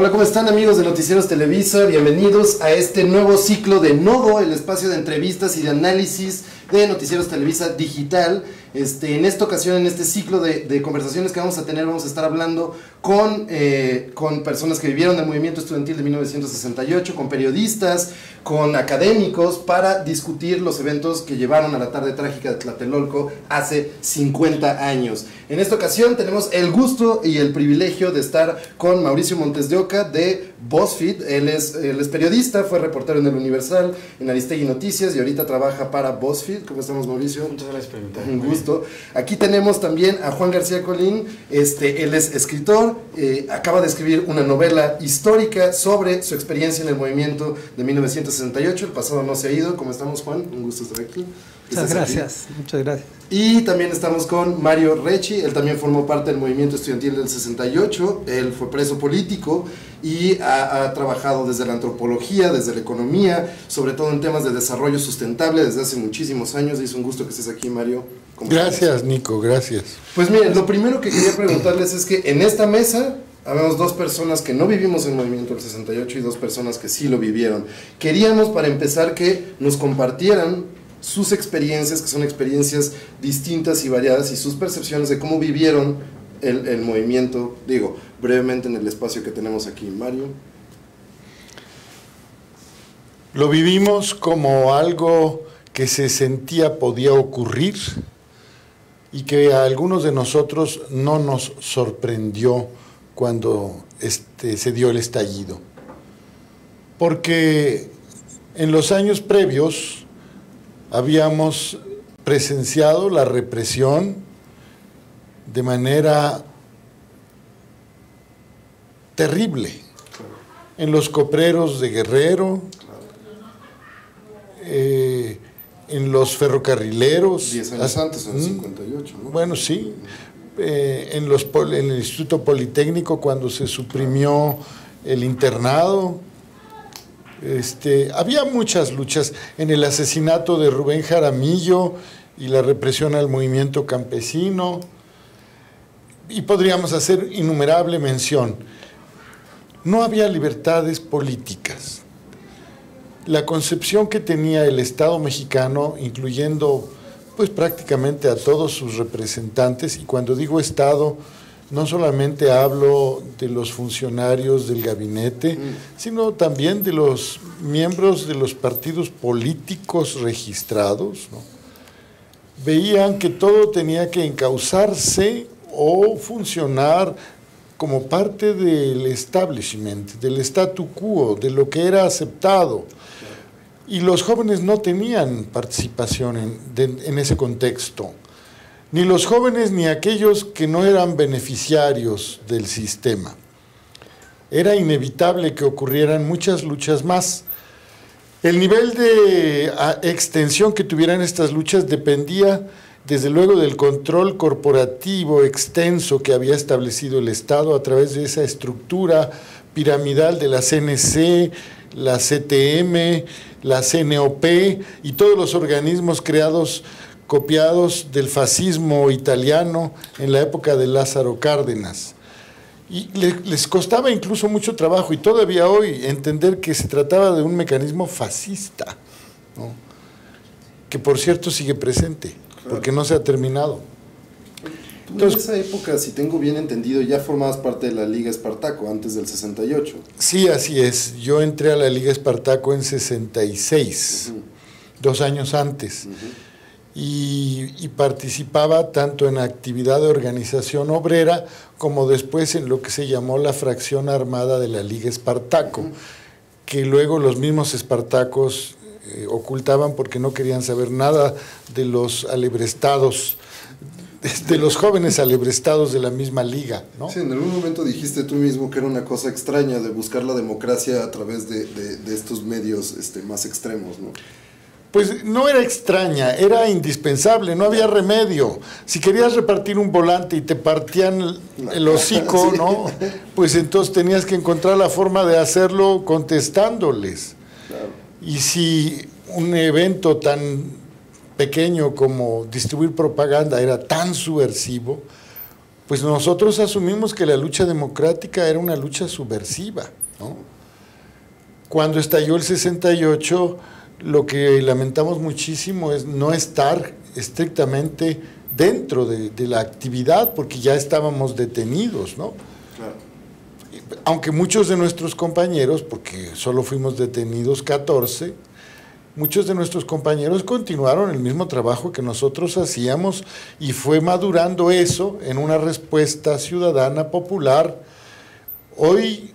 Hola, ¿cómo están amigos de Noticieros Televisa? Bienvenidos a este nuevo ciclo de Nodo, el espacio de entrevistas y de análisis de Noticieros Televisa Digital. En esta ocasión, en este ciclo de conversaciones que vamos a tener, vamos a estar hablando con personas que vivieron el movimiento estudiantil de 1968, con periodistas, con académicos, para discutir los eventos que llevaron a la tarde trágica de Tlatelolco hace 50 años. En esta ocasión tenemos el gusto y el privilegio de estar con Mauricio Montes de Oca de BuzzFeed. Él es periodista, fue reportero en El Universal, en Aristegui Noticias y ahorita trabaja para BuzzFeed. ¿Cómo estamos, Mauricio? Muchas gracias por invitarme. Un gusto. Aquí tenemos también a Juan García Colín. Él es escritor, acaba de escribir una novela histórica sobre su experiencia en el movimiento de 1968. El pasado no se ha ido. ¿Cómo estamos, Juan? Un gusto estar aquí. Muchas gracias, muchas gracias. Y también estamos con Mario Recci. Él también formó parte del movimiento estudiantil del 68. Él fue preso político y ha trabajado desde la antropología, desde la economía, sobre todo en temas de desarrollo sustentable desde hace muchísimos años. Es un gusto que estés aquí, Mario. Gracias, Nico, gracias. Pues miren, lo primero que quería preguntarles es que en esta mesa habemos dos personas que no vivimos el movimiento del 68 y dos personas que sí lo vivieron. Queríamos, para empezar, que nos compartieran sus experiencias, que son experiencias distintas y variadas, y sus percepciones de cómo vivieron el movimiento, digo, brevemente en el espacio que tenemos aquí. Mario. Lo vivimos como algo que se sentía podía ocurrir y que a algunos de nosotros no nos sorprendió cuando se dio el estallido. Porque en los años previos habíamos presenciado la represión de manera terrible en los copleros de Guerrero, en los ferrocarrileros. 10 años antes, en el 58, ¿no? Bueno, sí. En el Instituto Politécnico, cuando se suprimió el internado. Había muchas luchas en el asesinato de Rubén Jaramillo y la represión al movimiento campesino, y podríamos hacer innumerable mención. No había libertades políticas. La concepción que tenía el Estado mexicano, incluyendo pues prácticamente a todos sus representantes, y cuando digo Estado, no solamente hablo de los funcionarios del gabinete, sino también de los miembros de los partidos políticos registrados, ¿no? Veían que todo tenía que encauzarse o funcionar como parte del establishment, del statu quo, de lo que era aceptado. Y los jóvenes no tenían participación en ese contexto. Ni los jóvenes ni aquellos que no eran beneficiarios del sistema. Era inevitable que ocurrieran muchas luchas más. El nivel de extensión que tuvieran estas luchas dependía, desde luego, del control corporativo extenso que había establecido el Estado a través de esa estructura piramidal de la CNC, la CTM, la CNOP y todos los organismos copiados del fascismo italiano en la época de Lázaro Cárdenas. Y les costaba incluso mucho trabajo, y todavía hoy, entender que se trataba de un mecanismo fascista, ¿no? Que por cierto sigue presente, porque no se ha terminado. Entonces, en esa época, si tengo bien entendido, ya formabas parte de la Liga Espartaco antes del 68. Sí, así es. Yo entré a la Liga Espartaco en 66, 2 años antes. Y participaba tanto en actividad de organización obrera como después en lo que se llamó la fracción armada de la Liga Espartaco, que luego los mismos espartacos ocultaban porque no querían saber nada de los alebrestados, de los jóvenes alebrestados de la misma liga, ¿no? Sí, en algún momento dijiste tú mismo que era una cosa extraña de buscar la democracia a través de estos medios más extremos, ¿no? Pues no era extraña, era indispensable, no había remedio. Si querías repartir un volante y te partían el hocico, ¿no? Pues entonces tenías que encontrar la forma de hacerlo contestándoles. Claro. Y si un evento tan pequeño como distribuir propaganda era tan subversivo, pues nosotros asumimos que la lucha democrática era una lucha subversiva, ¿no? Cuando estalló el 68, lo que lamentamos muchísimo es no estar estrictamente dentro de la actividad, porque ya estábamos detenidos, ¿no? Claro. Aunque muchos de nuestros compañeros, porque solo fuimos detenidos 14, muchos de nuestros compañeros continuaron el mismo trabajo que nosotros hacíamos y fue madurando eso en una respuesta ciudadana popular, hoy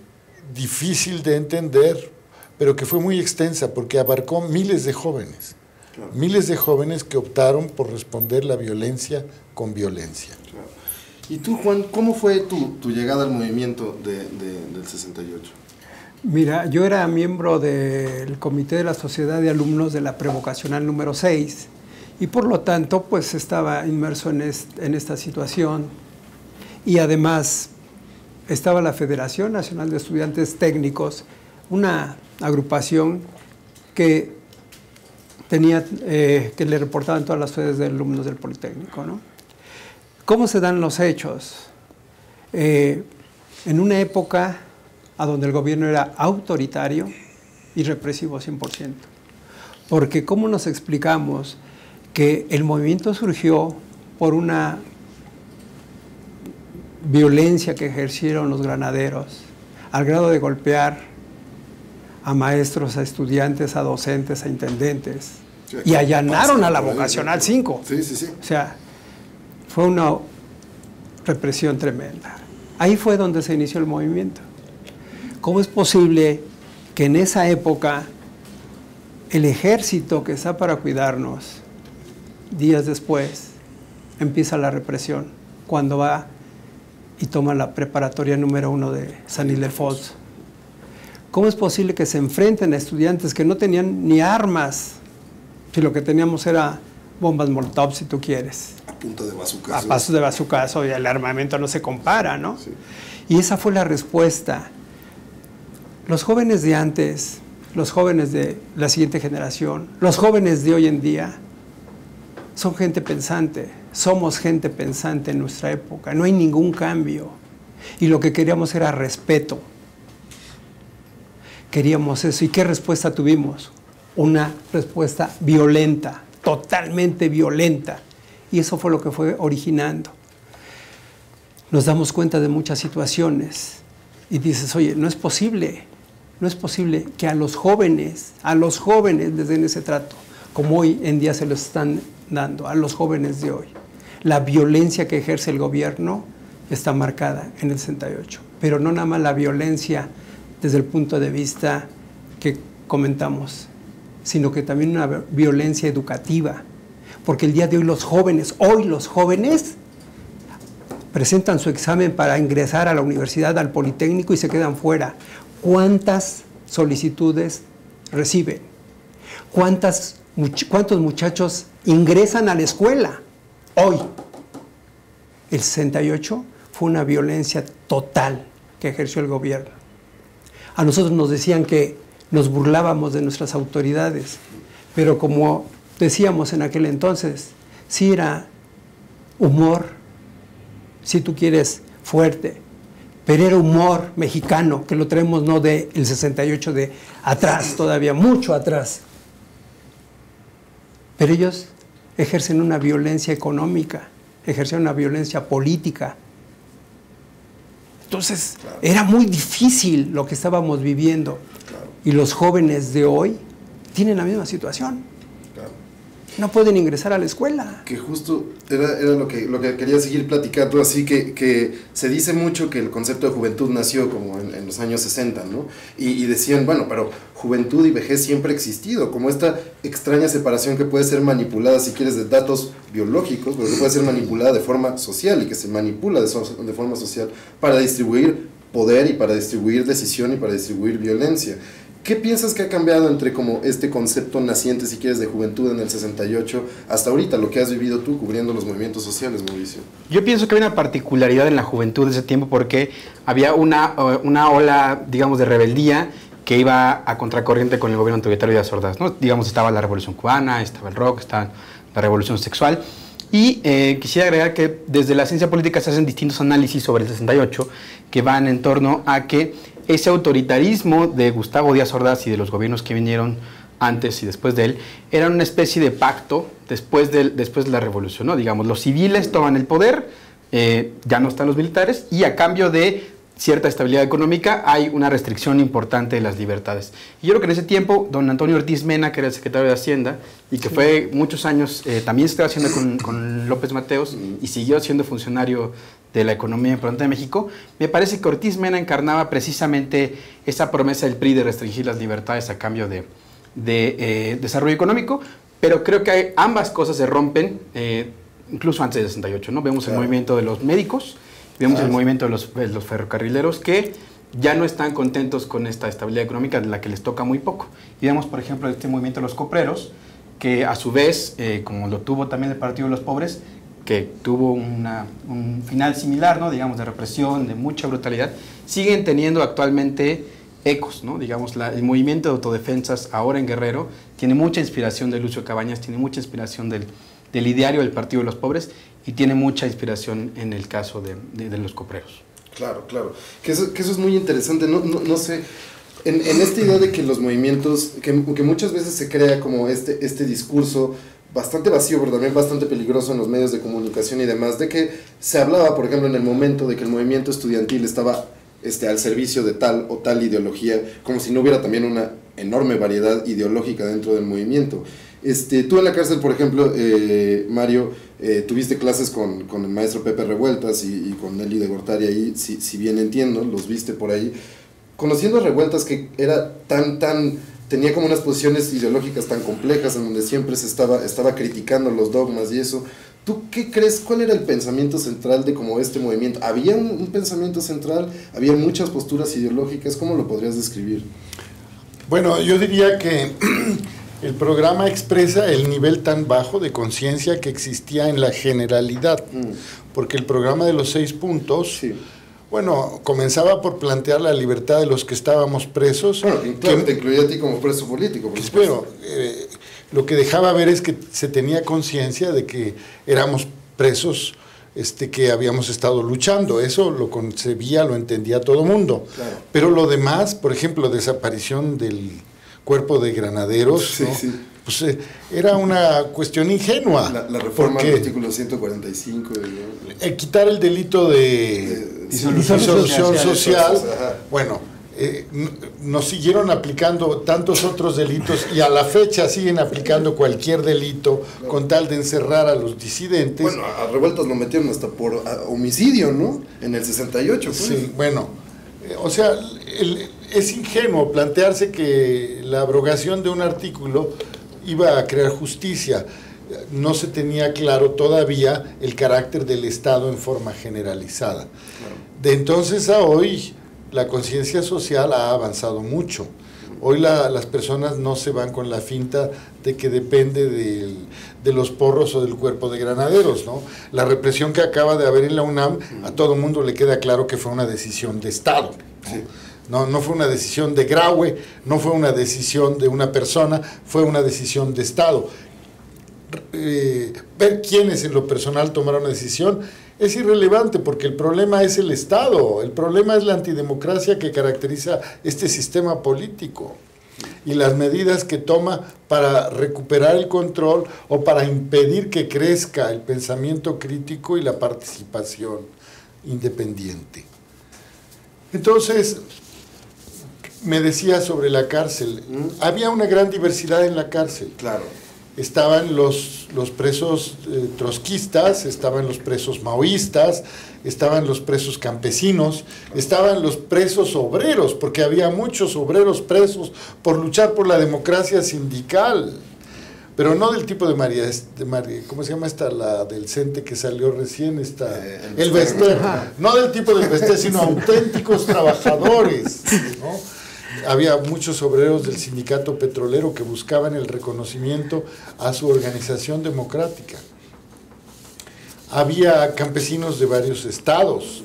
difícil de entender, pero que fue muy extensa porque abarcó miles de jóvenes. Claro. Miles de jóvenes que optaron por responder la violencia con violencia. Claro. ¿Y tú, Juan, cómo fue tu llegada al movimiento del 68? Mira, yo era miembro del Comité de la Sociedad de Alumnos de la Prevocacional número 6 y por lo tanto pues estaba inmerso en esta situación y además estaba la Federación Nacional de Estudiantes Técnicos, una agrupación que tenía que le reportaban todas las sedes de alumnos del Politécnico, ¿no? ¿Cómo se dan los hechos? En una época a donde el gobierno era autoritario y represivo 100%. Porque ¿cómo nos explicamos que el movimiento surgió por una violencia que ejercieron los granaderos, al grado de golpear a maestros, a estudiantes, a docentes, a intendentes, sí, y allanaron a la vocacional 5? Sí, sí, sí. O sea, fue una represión tremenda. Ahí fue donde se inició el movimiento. ¿Cómo es posible que en esa época el ejército que está para cuidarnos, días después, empieza la represión, cuando va y toma la preparatoria número 1 de San Ildefonso? ¿Cómo es posible que se enfrenten a estudiantes que no tenían ni armas, si lo que teníamos era bombas Molotov, si tú quieres? A punta de bazucazo. A pasos de bazucazo, y el armamento no se compara, ¿no? Sí. Y esa fue la respuesta. Los jóvenes de antes, los jóvenes de la siguiente generación, los jóvenes de hoy en día, son gente pensante, somos gente pensante en nuestra época, no hay ningún cambio. Y lo que queríamos era respeto. Queríamos eso. ¿Y qué respuesta tuvimos? Una respuesta violenta, totalmente violenta. Y eso fue lo que fue originando. Nos damos cuenta de muchas situaciones y dices, oye, no es posible que a los jóvenes les den ese trato, como hoy en día se lo están dando, a los jóvenes de hoy. La violencia que ejerce el gobierno está marcada en el 68, pero no nada más la violencia desde el punto de vista que comentamos, sino que también una violencia educativa, porque el día de hoy los jóvenes presentan su examen para ingresar a la universidad, al Politécnico, y se quedan fuera. ¿Cuántas solicitudes reciben? ¿Cuántos muchachos ingresan a la escuela hoy? El 68 fue una violencia total que ejerció el gobierno. A nosotros nos decían que nos burlábamos de nuestras autoridades, pero como decíamos en aquel entonces, sí era humor, si tú quieres, fuerte, pero era humor mexicano, que lo traemos no del 68, de atrás, todavía mucho atrás. Pero ellos ejercen una violencia económica, ejercen una violencia política. Entonces, claro, era muy difícil lo que estábamos viviendo. Claro. Y los jóvenes de hoy tienen la misma situación. Claro. No pueden ingresar a la escuela. Que justo era lo que quería seguir platicando, así que se dice mucho que el concepto de juventud nació como en los años 60, ¿no? Y decían, bueno, pero juventud y vejez siempre ha existido, como esta extraña separación que puede ser manipulada, si quieres, de datos biológicos, pero que puede ser manipulada de forma social y que se manipula de forma social para distribuir poder y para distribuir decisión y para distribuir violencia. ¿Qué piensas que ha cambiado entre como este concepto naciente, si quieres, de juventud en el 68 hasta ahorita, lo que has vivido tú cubriendo los movimientos sociales, Mauricio? Yo pienso que hay una particularidad en la juventud de ese tiempo porque había una ola, digamos, de rebeldía que iba a contracorriente con el gobierno autoritario de Díaz Ordaz, ¿no? Digamos, estaba la Revolución Cubana, estaba el rock, estaba la Revolución Sexual, Y quisiera agregar que desde la ciencia política se hacen distintos análisis sobre el 68 que van en torno a que ese autoritarismo de Gustavo Díaz Ordaz y de los gobiernos que vinieron antes y después de él, era una especie de pacto después de la revolución, ¿no? Digamos, los civiles toman el poder, ya no están los militares, y a cambio de cierta estabilidad económica hay una restricción importante de las libertades. Y yo creo que en ese tiempo, don Antonio Ortiz Mena, que era el secretario de Hacienda, y que fue muchos años, también se estaba haciendo con López Mateos, y siguió siendo funcionario de la economía importante de México, me parece que Ortiz Mena encarnaba precisamente esa promesa del PRI de restringir las libertades a cambio de desarrollo económico, pero creo que ambas cosas se rompen incluso antes del 68, ¿no? Vemos el movimiento de los médicos, vemos el movimiento de los ferrocarrileros que ya no están contentos con esta estabilidad económica de la que les toca muy poco. Y vemos, por ejemplo, este movimiento de los copreros, que a su vez, como lo tuvo también el Partido de los Pobres, que tuvo un final similar, ¿no? Digamos, de represión, de mucha brutalidad, siguen teniendo actualmente ecos, ¿no? Digamos, el movimiento de autodefensas ahora en Guerrero tiene mucha inspiración de Lucio Cabañas, tiene mucha inspiración del ideario del Partido de los Pobres y tiene mucha inspiración en el caso de los copreros. Claro, claro. Que eso es muy interesante. No sé, en esta idea de que los movimientos, que muchas veces se crea como este discurso bastante vacío, pero también bastante peligroso en los medios de comunicación y demás, de que se hablaba, por ejemplo, en el momento de que el movimiento estudiantil estaba al servicio de tal o tal ideología, como si no hubiera también una enorme variedad ideológica dentro del movimiento. Tú en la cárcel, por ejemplo, Mario, tuviste clases con el maestro Pepe Revueltas y con Nelly de Gortari ahí, si bien entiendo, los viste por ahí. Conociendo a Revueltas, que era tenía como unas posiciones ideológicas tan complejas en donde siempre se estaba criticando los dogmas y eso. ¿Tú qué crees? ¿Cuál era el pensamiento central de como este movimiento? ¿Había un pensamiento central? ¿Había muchas posturas ideológicas? ¿Cómo lo podrías describir? Bueno, yo diría que el programa expresa el nivel tan bajo de conciencia que existía en la generalidad, porque el programa de los 6 puntos... Sí. Bueno, comenzaba por plantear la libertad de los que estábamos presos. Bueno, claro, te incluía a ti como preso político. Pero lo que dejaba ver es que se tenía conciencia de que éramos presos que habíamos estado luchando. Eso lo concebía, lo entendía todo mundo. Claro. Pero lo demás, por ejemplo, desaparición del cuerpo de granaderos, sí, ¿no? Sí. Pues era una cuestión ingenua. La reforma del artículo 145. Quitar el delito de disolución social. Bueno, nos siguieron aplicando tantos otros delitos y a la fecha siguen aplicando cualquier delito con tal de encerrar a los disidentes. Bueno, a Revueltas lo metieron hasta por homicidio, ¿no? En el 68. Pues. Sí, bueno, o sea, es ingenuo plantearse que la abrogación de un artículo iba a crear justicia. No se tenía claro todavía el carácter del Estado en forma generalizada. Claro. De entonces a hoy, la conciencia social ha avanzado mucho. Hoy las personas no se van con la finta de que depende de los porros o del cuerpo de granaderos, ¿no? La represión que acaba de haber en la UNAM, a todo el mundo le queda claro que fue una decisión de Estado, ¿no? Sí. No fue una decisión de Graue, no fue una decisión de una persona, fue una decisión de Estado. Ver quiénes en lo personal tomaron una decisión es irrelevante, porque el problema es el Estado, el problema es la antidemocracia que caracteriza este sistema político y las medidas que toma para recuperar el control o para impedir que crezca el pensamiento crítico y la participación independiente. Entonces, me decía sobre la cárcel, había una gran diversidad en la cárcel. Claro. Estaban los presos trotskistas, estaban los presos maoístas, estaban los presos campesinos, estaban los presos obreros, porque había muchos obreros presos por luchar por la democracia sindical, pero no del tipo de María, ¿cómo se llama esta? La del CENTE que salió recién, el Vesté, no del tipo del Vesté, sino auténticos trabajadores, ¿no? Había muchos obreros del sindicato petrolero que buscaban el reconocimiento a su organización democrática. Había campesinos de varios estados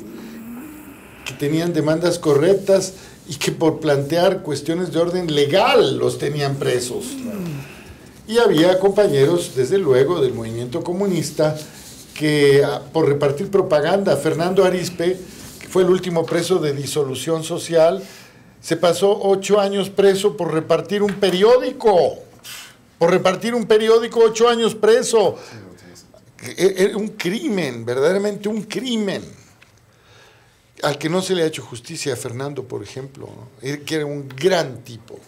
que tenían demandas correctas y que por plantear cuestiones de orden legal los tenían presos. Y había compañeros, desde luego, del movimiento comunista, que por repartir propaganda, Fernando Arizpe, que fue el último preso de disolución social, se pasó 8 años preso por repartir un periódico. Por repartir un periódico, 8 años preso. Era un crimen, verdaderamente un crimen. Al que no se le ha hecho justicia a Fernando, por ejemplo, ¿no? Que era un gran tipo.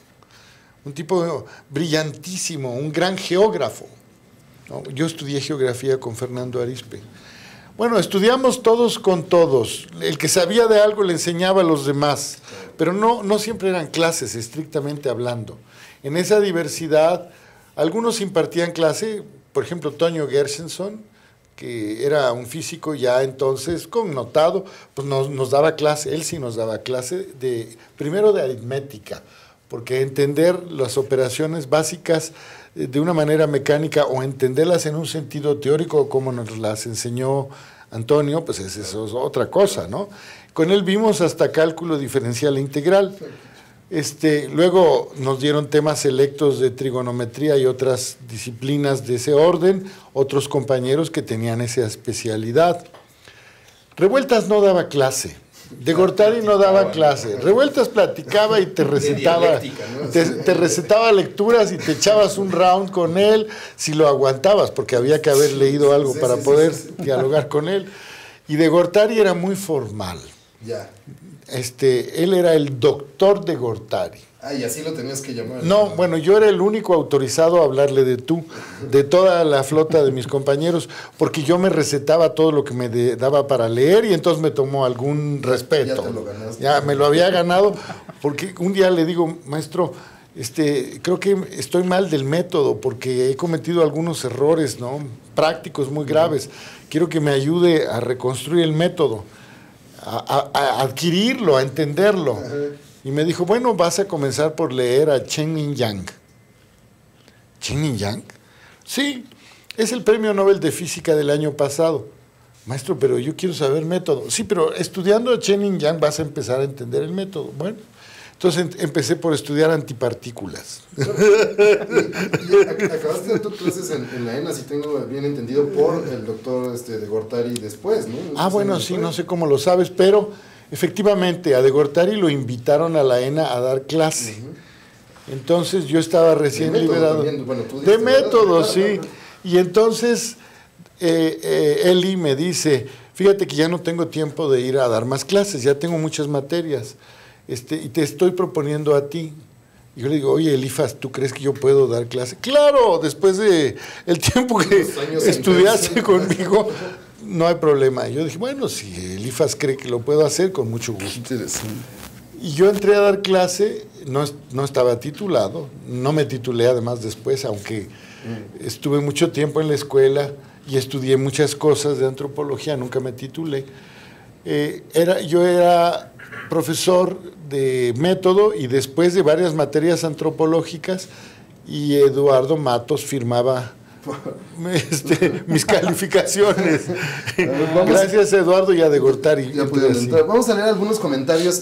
Un tipo brillantísimo, un gran geógrafo, ¿no? Yo estudié geografía con Fernando Arizpe. Bueno, estudiamos todos con todos. El que sabía de algo le enseñaba a los demás, pero no siempre eran clases, estrictamente hablando. En esa diversidad, algunos impartían clase, por ejemplo, Toño Gershenson, que era un físico ya entonces connotado, pues nos daba clase, él sí nos daba clase primero de aritmética, porque entender las operaciones básicas de una manera mecánica o entenderlas en un sentido teórico como nos las enseñó Antonio, pues eso es otra cosa, ¿no? Con él vimos hasta cálculo diferencial e integral. Luego nos dieron temas selectos de trigonometría y otras disciplinas de ese orden, otros compañeros que tenían esa especialidad. Revueltas no daba clase. De Gortari no daba clase. Revueltas platicaba y te recetaba, ¿no? te recetaba lecturas y te echabas un round con él si lo aguantabas, porque había que haber leído algo para poder dialogar con él. Y de Gortari era muy formal. Ya. Él era el doctor de Gortari. Ah, y así lo tenías que llamar. No, bueno, yo era el único autorizado a hablarle de tú, de toda la flota de mis compañeros, porque yo me recetaba todo lo que me daba para leer y entonces me tomó algún respeto. Ya te lo ganaste. Ya me lo había ganado, porque un día le digo, maestro, creo que estoy mal del método, porque he cometido algunos errores, ¿no? Prácticos muy graves. Quiero que me ayude a reconstruir el método, a adquirirlo, a entenderlo. Ajá. Y me dijo, bueno, vas a comenzar por leer a Chen Yang. ¿Chen Yang? Sí, es el premio Nobel de Física del año pasado. Maestro, pero yo quiero saber método. Sí, pero estudiando a Chen Yang vas a empezar a entender el método. Bueno, entonces empecé por estudiar antipartículas. Y acabaste de dar tus clases en la ENA, si tengo bien entendido, por el doctor de Gortari después, ¿no? Ah, bueno, sí, no sé cómo lo sabes, pero efectivamente a de Gortari lo invitaron a la ENA a dar clase. Entonces yo estaba recién liberado. Bueno, de método, sí. Y entonces Eli me dice, fíjate que ya no tengo tiempo de ir a dar más clases, ya tengo muchas materias. Y te estoy proponiendo a ti. Y yo le digo, oye, Elifas, ¿tú crees que yo puedo dar clase? ¡Claro! Después de el tiempo que estudiaste conmigo, no hay problema. Y yo dije, bueno, si Elifas cree que lo puedo hacer, con mucho gusto. Interesante. Y yo entré a dar clase, no estaba titulado, no me titulé además después, aunque estuve mucho tiempo en la escuela y estudié muchas cosas de antropología, nunca me titulé. Yo era profesor de método y después de varias materias antropológicas, y Eduardo Matos firmaba mis calificaciones. Gracias a Eduardo y a de Gortari. Vamos a leer algunos comentarios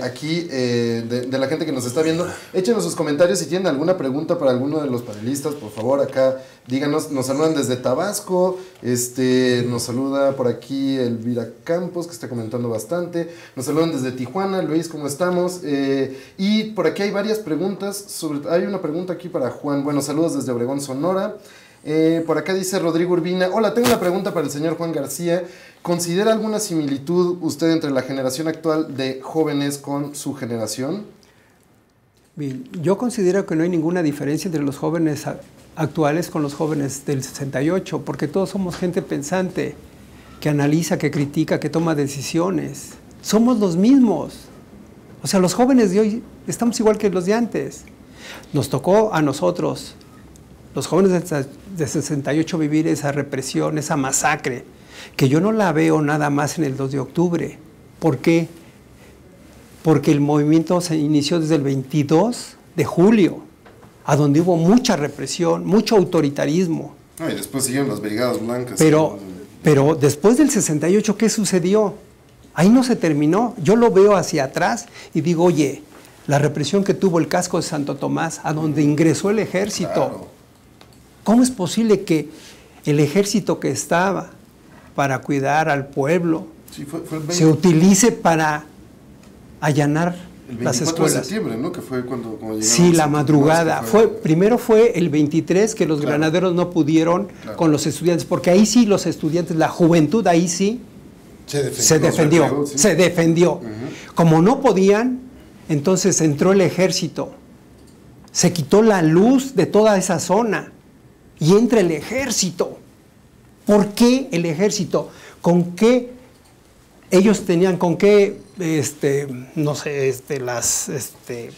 aquí de la gente que nos está viendo. Échenos sus comentarios si tienen alguna pregunta para alguno de los panelistas, por favor, acá díganos. Nos saludan desde Tabasco, nos saluda por aquí Elvira Campos, que está comentando bastante. Nos saludan desde Tijuana. Luis, ¿cómo estamos? Y por aquí hay varias preguntas. Hay una pregunta aquí para Juan. Bueno, saludos desde Obregón, Sonora. Por acá dice Rodrigo Urbina, hola, tengo una pregunta para el señor Juan García. ¿Considera alguna similitud usted entre la generación actual de jóvenes con su generación? Bien, yo considero que no hay ninguna diferencia entre los jóvenes actuales con los jóvenes del 68, porque todos somos gente pensante, que analiza, que critica, que toma decisiones. Somos los mismos. O sea, los jóvenes de hoy estamos igual que los de antes. Nos tocó a nosotros, los jóvenes de 68, vivir esa represión, esa masacre, que yo no la veo nada más en el 2 de octubre. ¿Por qué? Porque el movimiento se inició desde el 22 de julio, a donde hubo mucha represión, mucho autoritarismo. Y después siguieron las brigadas blancas. Pero después del 68, ¿qué sucedió? Ahí no se terminó. Yo lo veo hacia atrás y digo, oye, la represión que tuvo el casco de Santo Tomás, a donde ingresó el ejército. Claro. ¿Cómo es posible que el ejército que estaba para cuidar al pueblo Sí, fue el 20, se utilice para allanar el las 24 escuelas? de septiembre, ¿no? Que fue cuando llegaron Sí, los la madrugada. centinelares, Primero fue el 23 que los Claro. granaderos no pudieron Claro. con los estudiantes, porque ahí sí los estudiantes, la juventud ahí sí se defendió, replegó, sí. se defendió. Como no podían, entonces entró el ejército, se quitó la luz de toda esa zona y entra el ejército. ¿Por qué el ejército? ¿Con qué ellos tenían, con qué, no sé,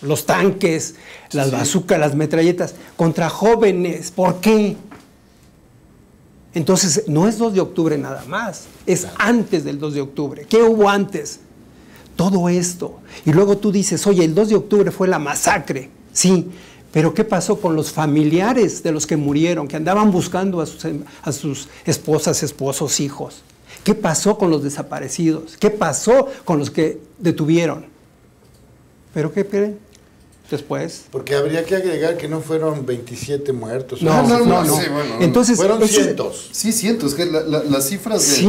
los tanques, las bazucas, las metralletas, contra jóvenes? ¿Por qué? Entonces, no es 2 de octubre nada más, es antes del 2 de octubre. ¿Qué hubo antes? Todo esto. Y luego tú dices, oye, el 2 de octubre fue la masacre. Sí, pero ¿qué pasó con los familiares de los que murieron, que andaban buscando a sus esposas, esposos, hijos? ¿Qué pasó con los desaparecidos? ¿Qué pasó con los que detuvieron? ¿Pero qué creen? Después. Porque habría que agregar que no fueron 27 muertos. No. Sí, bueno, Entonces, fueron ese- cientos. Sí, cientos, que las cifras Sí.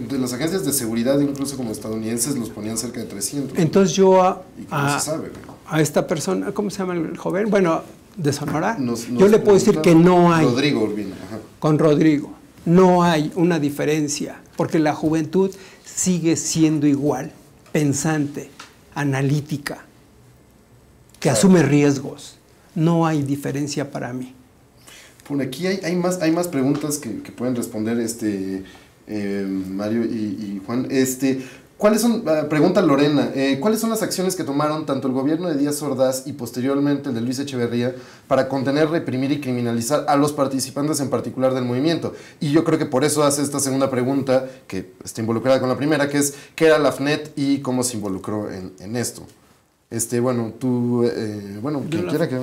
de las agencias de seguridad, incluso como estadounidenses, los ponían cerca de 300. Entonces yo Y que no se sabe, ¿no? a esta persona, ¿cómo se llama el joven? Bueno, de Sonora. Nos yo le puedo decir que no hay. Rodrigo Urbina, ajá. Con Rodrigo, no hay una diferencia, porque la juventud sigue siendo igual, pensante, analítica, que asume riesgos. No hay diferencia para mí. Por aquí hay más preguntas que pueden responder Mario y Juan. ¿Cuáles son, pregunta Lorena, cuáles son las acciones que tomaron tanto el gobierno de Díaz Ordaz y posteriormente el de Luis Echeverría para contener, reprimir y criminalizar a los participantes en particular del movimiento? Y yo creo que por eso hace esta segunda pregunta, que está involucrada con la primera, que es ¿qué era la FNET y cómo se involucró en esto? Bueno, tú, quien quiera que...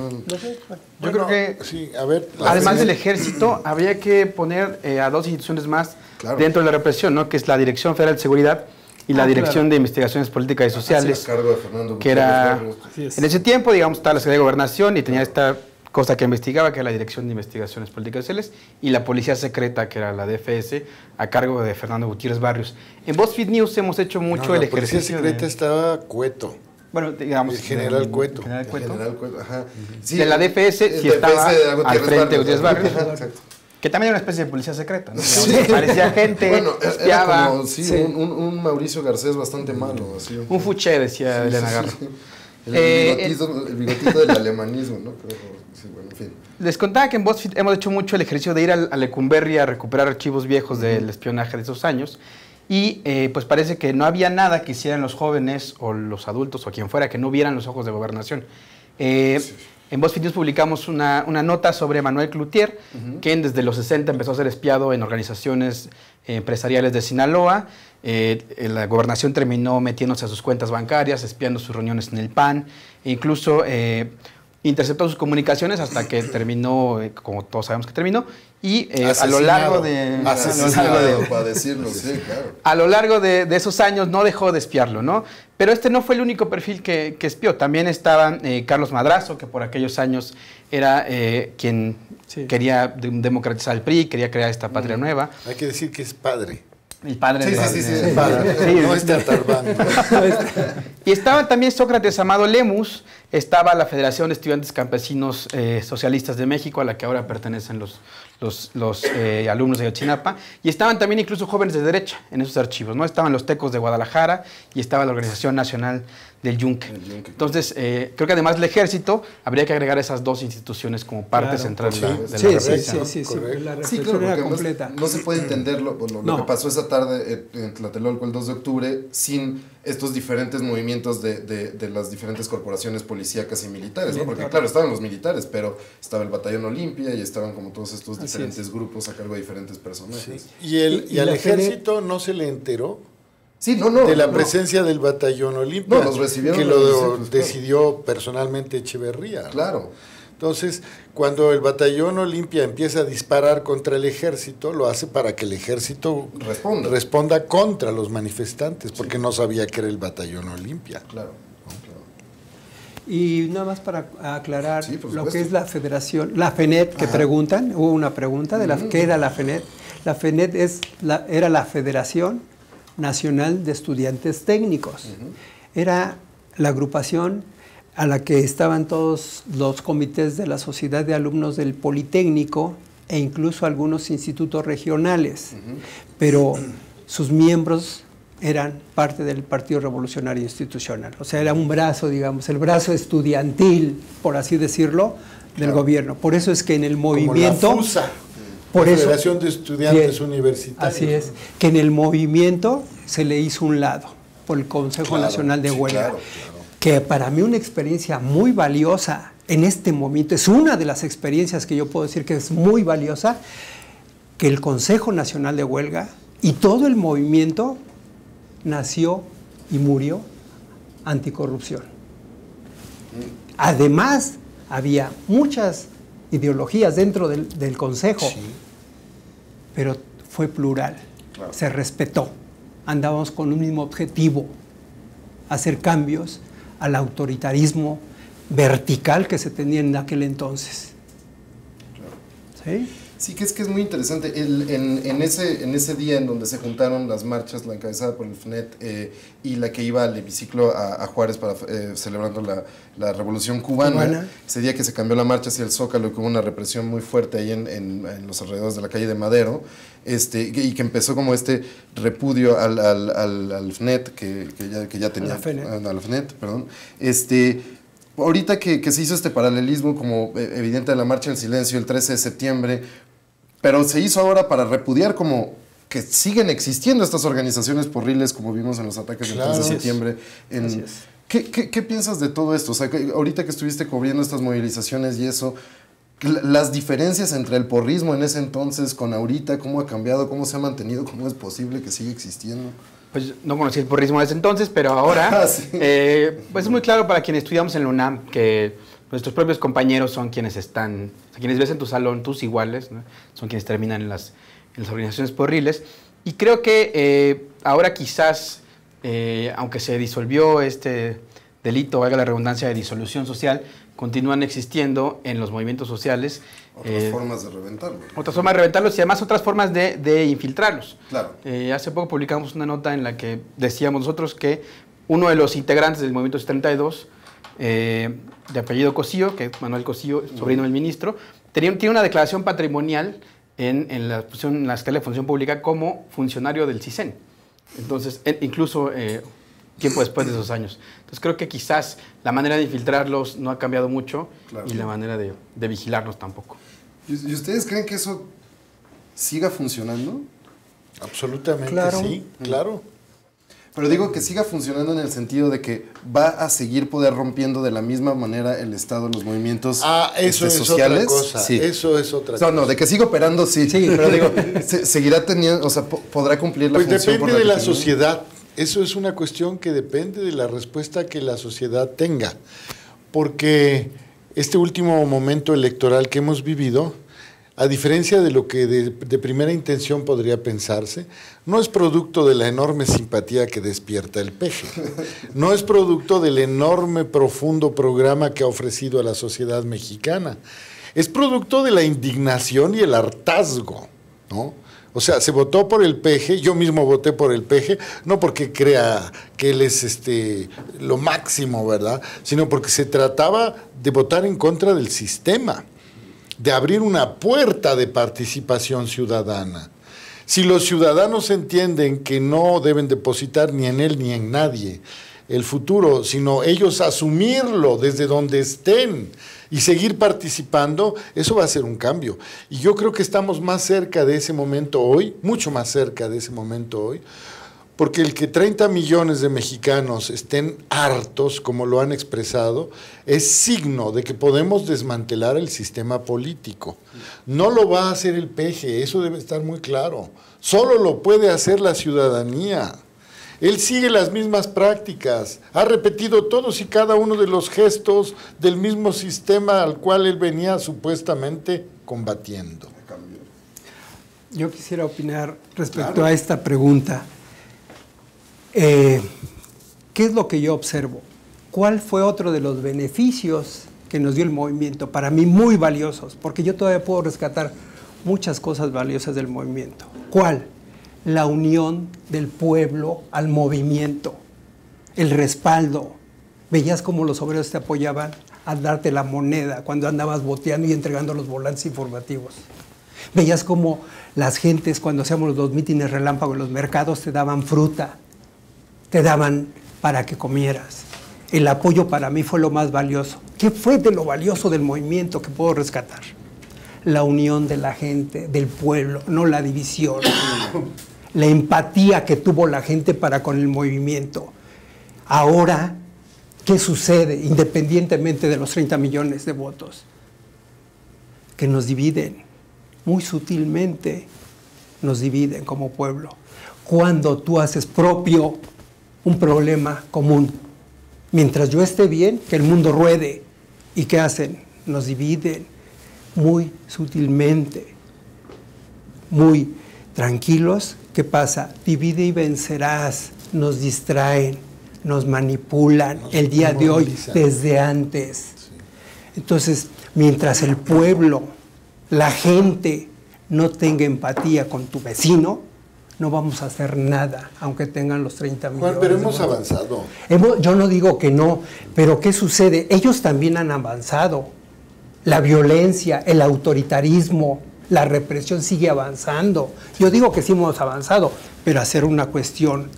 Yo creo que, Sí, a ver. además del ejército, habría que poner a 2 instituciones más Claro. dentro de la represión, ¿no? Que es la Dirección Federal de Seguridad y la Dirección de Investigaciones Políticas y Sociales, A cargo de Fernando que era, Gutiérrez Barrios. en ese tiempo, digamos, estaba la Secretaría de Gobernación y tenía esta cosa que investigaba, que era la Dirección de Investigaciones Políticas y Sociales, y la Policía Secreta, que era la DFS, a cargo de Fernando Gutiérrez Barrios. En BuzzFeed News hemos hecho mucho el La policía ejercicio secreta de... estaba Cueto. Bueno, digamos... El general Cueto. General El Cueto. general Cueto, ajá. Sí, De la DFS, el sí estaba de al frente de Gutiérrez Barrios. Ajá, exacto. Que también era una especie de policía secreta, ¿no? Parecía gente, Bueno, era espiaba. como un Mauricio Garcés bastante malo, así. Un fuché, decía Elena Garro. El bigotito del alemanismo, ¿no? Pero, sí, bueno, en fin. Les contaba que en BuzzFeed hemos hecho mucho el ejercicio de ir a Lecumberri a recuperar archivos viejos del espionaje de esos años. Y pues parece que no había nada que hicieran los jóvenes o los adultos o quien fuera que no vieran los ojos de gobernación. En BuzzFeed News publicamos una nota sobre Manuel Cloutier, quien desde los 60 empezó a ser espiado en organizaciones empresariales de Sinaloa. La gobernación terminó metiéndose a sus cuentas bancarias, espiando sus reuniones en el PAN, e incluso interceptó sus comunicaciones hasta que terminó, como todos sabemos que terminó, y a lo largo de... Asesinado, para decirlo, sí, claro. A lo largo de esos años no dejó de espiarlo, ¿no? Pero este no fue el único perfil que espió. También estaba Carlos Madrazo, que por aquellos años era quien quería democratizar el PRI, quería crear esta patria nueva. Hay que decir que es padre. El padre Sí, de... sí, sí, de- Padre. Sí, No está tardando. Y estaba también Sócrates Amado Lemus, estaba la Federación de Estudiantes Campesinos Socialistas de México, a la que ahora pertenecen los alumnos de Ayotzinapa, y estaban también incluso jóvenes de derecha en esos archivos, ¿no? Estaban los Tecos de Guadalajara y estaba la Organización Nacional del Yunque. Entonces, Creo que además del ejército, habría que agregar esas 2 instituciones como parte Claro, central de la Sí, represión, ¿no? sí, Correcto. la sí, reflexión claro, porque era además completa. no se puede entender lo No. que pasó esa tarde en Tlatelolco el 2 de octubre sin estos diferentes movimientos de las diferentes corporaciones policíacas y militares, ¿no? Porque claro, estaban los militares, pero estaba el Batallón Olimpia y estaban como todos estos Así diferentes grupos a cargo de diferentes personajes. Y al la ejército no se le enteró Sí, no. de la no. presencia del batallón Olimpia, No, los recibieron que los lo recibieron, claro. decidió personalmente Echeverría. Claro. Entonces, cuando el batallón Olimpia empieza a disparar contra el ejército, lo hace para que el ejército responda contra los manifestantes, porque no sabía que era el batallón Olimpia. Claro. Y nada más para aclarar Sí, por lo supuesto. que es la federación, la FENET, que preguntan, hubo una pregunta de qué era la FENET. La FENET era la Federación Nacional de Estudiantes Técnicos. Era la agrupación a la que estaban todos los comités de la Sociedad de Alumnos del Politécnico e incluso algunos institutos regionales, pero sus miembros eran parte del Partido Revolucionario Institucional. O sea, era un brazo, digamos, el brazo estudiantil, por así decirlo, del gobierno. Por eso es que en el movimiento... Como la FUSA, por la eso, Federación de Estudiantes sí, Universitarios. así es, que en el movimiento se le hizo un lado por el Consejo Nacional de Huelga, claro. que para mí una experiencia muy valiosa en este momento, es una de las experiencias que yo puedo decir que es muy valiosa, que el Consejo Nacional de Huelga y todo el movimiento nació y murió anticorrupción. Además, había muchas ideologías dentro del Consejo, pero fue plural, se respetó. Andábamos con un mismo objetivo, hacer cambios al autoritarismo vertical que se tenía en aquel entonces. ¿Sí? Sí, que es muy interesante. En ese día en donde se juntaron las marchas, la encabezada por el FNET y la que iba al hemiciclo a Juárez para celebrando la Revolución Cubana, ese día que se cambió la marcha hacia el Zócalo y que hubo una represión muy fuerte ahí en los alrededores de la calle de Madero, y que empezó como este repudio al FNET, que ya tenía... A la FNET, perdón. Ahorita que se hizo este paralelismo como evidente de la Marcha del Silencio el 13 de septiembre, pero se hizo ahora para repudiar como que siguen existiendo estas organizaciones porriles como vimos en los ataques del 13 de septiembre. ¿Qué piensas de todo esto? O sea, ahorita que estuviste cubriendo estas movilizaciones y eso, las diferencias entre el porrismo en ese entonces con ahorita, cómo ha cambiado, cómo se ha mantenido, cómo es posible que siga existiendo. Pues no conocí el porrismo desde entonces, pero ahora Sí. pues es muy claro para quienes estudiamos en la UNAM que nuestros propios compañeros son quienes están, o sea, quienes ves en tu salón, tus iguales, ¿no? Son quienes terminan en las organizaciones porriles. Y creo que ahora quizás, aunque se disolvió este delito, valga la redundancia, de disolución social, continúan existiendo en los movimientos sociales. Otras formas de reventarlos. Otras formas de reventarlos y además otras formas de infiltrarlos. Claro. Hace poco publicamos una nota en la que decíamos nosotros que uno de los integrantes del movimiento 72, de apellido Cosío, que es Manuel Cosío, sobrino del ministro, tiene una declaración patrimonial en la escala de función pública como funcionario del CISEN. Entonces, incluso tiempo después de esos años. Entonces creo que quizás la manera de infiltrarlos no ha cambiado mucho, claro, y la manera de vigilarlos tampoco. ¿Y ustedes creen que eso siga funcionando? Absolutamente, claro. Sí, claro. Pero digo que siga funcionando en el sentido de que va a seguir poder rompiendo de la misma manera el Estado, los movimientos eso es sociales. Otra cosa. Sí. Eso es otra cosa. No, de que siga operando, sí. Pero digo, seguirá teniendo, o sea, podrá cumplir la pues función. Depende de la sociedad. Eso es una cuestión que depende de la respuesta que la sociedad tenga. Porque este último momento electoral que hemos vivido, a diferencia de lo que de primera intención podría pensarse, no es producto de la enorme simpatía que despierta el peje. No es producto del enorme, profundo programa que ha ofrecido a la sociedad mexicana. Es producto de la indignación y el hartazgo, ¿no? O sea, se votó por el peje, yo mismo voté por el peje, no porque crea que él es lo máximo, ¿verdad? Sino porque se trataba de votar en contra del sistema, de abrir una puerta de participación ciudadana. Si los ciudadanos entienden que no deben depositar ni en él ni en nadie el futuro, sino ellos asumirlo desde donde estén y seguir participando, eso va a ser un cambio. Y yo creo que estamos más cerca de ese momento hoy, mucho más cerca de ese momento hoy, porque el que 30 millones de mexicanos estén hartos, como lo han expresado, es signo de que podemos desmantelar el sistema político. No lo va a hacer el peje, eso debe estar muy claro. Solo lo puede hacer la ciudadanía. Él sigue las mismas prácticas, ha repetido todos y cada uno de los gestos del mismo sistema al cual él venía supuestamente combatiendo. Yo quisiera opinar respecto a esta pregunta. ¿Qué es lo que yo observo? ¿Cuál fue otro de los beneficios que nos dio el movimiento? Para mí muy valiosos, porque yo todavía puedo rescatar muchas cosas valiosas del movimiento. ¿Cuál? La unión del pueblo al movimiento, el respaldo. Veías cómo los obreros te apoyaban al darte la moneda cuando andabas boteando y entregando los volantes informativos. Veías cómo las gentes, cuando hacíamos los mítines relámpago en los mercados, te daban fruta, te daban para que comieras. El apoyo para mí fue lo más valioso. ¿Qué fue de lo valioso del movimiento que puedo rescatar? La unión de la gente, del pueblo, no la división. La empatía que tuvo la gente para con el movimiento. Ahora, ¿qué sucede independientemente de los 30 millones de votos? Que nos dividen, muy sutilmente nos dividen como pueblo. Cuando tú haces propio un problema común, mientras yo esté bien, que el mundo ruede. ¿Y qué hacen? Nos dividen muy sutilmente, muy tranquilos. ¿Qué pasa? Divide y vencerás. Nos distraen, nos manipulan el día de hoy desde antes. Entonces, mientras el pueblo, la gente, no tenga empatía con tu vecino, no vamos a hacer nada, aunque tengan los 30 millones. Juan, pero hemos avanzado. Yo no digo que no, pero ¿qué sucede? Ellos también han avanzado. La violencia, el autoritarismo, la represión sigue avanzando. Yo digo que sí hemos avanzado, pero hacer una cuestión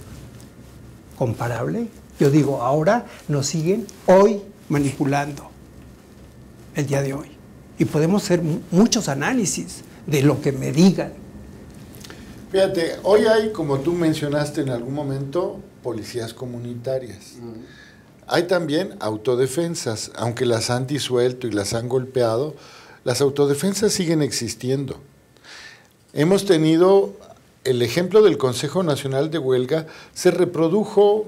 comparable, yo digo, ahora nos siguen hoy manipulando, el día de hoy. Y podemos hacer muchos análisis de lo que me digan. Fíjate, hoy hay, como tú mencionaste en algún momento, policías comunitarias. Hay también autodefensas, aunque las han disuelto y las han golpeado, las autodefensas siguen existiendo. Hemos tenido el ejemplo del Consejo Nacional de Huelga, se reprodujo